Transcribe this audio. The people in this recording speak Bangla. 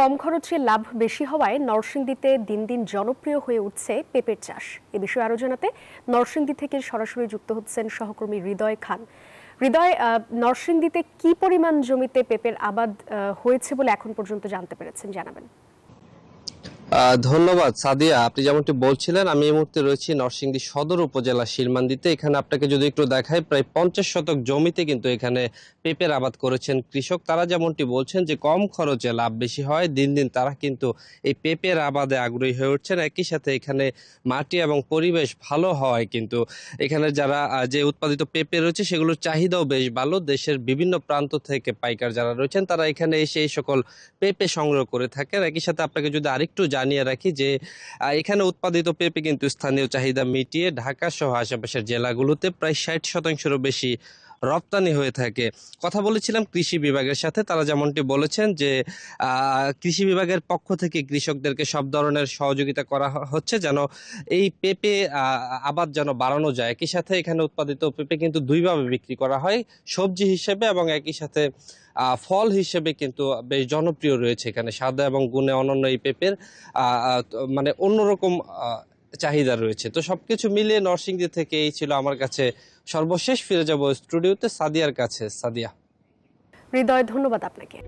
কম খরচে লাভ বেশি হওয়ায় নরসিংদীতে দিন দিন জনপ্রিয় হয়ে উঠছে পেঁপের চাষ। এ বিষয়ে আরো জানাতে নরসিংদী থেকে সরাসরি যুক্ত হচ্ছেন সহকর্মী হৃদয় খান। হৃদয়, নরসিংদীতে কি পরিমাণ জমিতে পেঁপের আবাদ হয়েছে বলে এখন পর্যন্ত জানতে পেরেছেন, জানাবেন। ধন্যবাদ সাদিয়া। আপনি যেমনটি বলছিলেন, আমি এই মুহূর্তে রয়েছি নরসিংদী সদর উপজেলা শিরমান্দিতে। এখানে আপনাকে যদি একটু দেখাই, প্রায় 50 শতক জমিতে কিন্তু এখানে পেঁপের আবাদ করেছেন কৃষক। তারা যেমনটি বলছেন যে কম খরচে লাভ বেশি হয়, দিন দিন তারা কিন্তু এই পেঁপের আবাদে আগ্রহী হয়ে উঠছেন। একই সাথে এখানে মাটি এবং পরিবেশ ভালো হওয়ায় কিন্তু এখানে যারা যে উৎপাদিত পেঁপে রয়েছে সেগুলোর চাহিদাও বেশ ভালো। দেশের বিভিন্ন প্রান্ত থেকে পাইকার যারা রয়েছেন তারা এখানে এসে এই সকল পেঁপে সংগ্রহ করে থাকেন। একই সাথে আপনাকে যদি আরেকটু জানিয়ে রাখি যে এখানে উৎপাদিত পেঁপে কিন্তু স্থানীয় চাহিদা মিটিয়ে ঢাকা সহ আশেপাশের জেলাগুলোতে প্রায় 60%-রও বেশি রপ্তানি হয়ে থাকে। কথা বলেছিলাম কৃষি বিভাগের সাথে, তারা যেমনটি বলেছেন যে কৃষি বিভাগের পক্ষ থেকে কৃষকদেরকে সব ধরনের সহযোগিতা করা হচ্ছে যেন এই পেঁপে আবাদ যেন বাড়ানো যায়। একই সাথে এখানে উৎপাদিত পেঁপে কিন্তু দুইভাবে বিক্রি করা হয়, সবজি হিসেবে এবং একই সাথে ফল হিসেবে কিন্তু বেশ জনপ্রিয় রয়েছে এখানে। স্বাদে এবং গুণে অনন্য এই পেঁপের মানে অন্যরকম চাহিদা রয়েছে। তো সবকিছু মিলিয়ে নরসিংদী থেকে এই ছিল আমার কাছে সর্বশেষ। ফিরে যাব স্টুডিওতে সাদিয়ার কাছে। সাদিয়া। হৃদয়, ধন্যবাদ আপনাকে।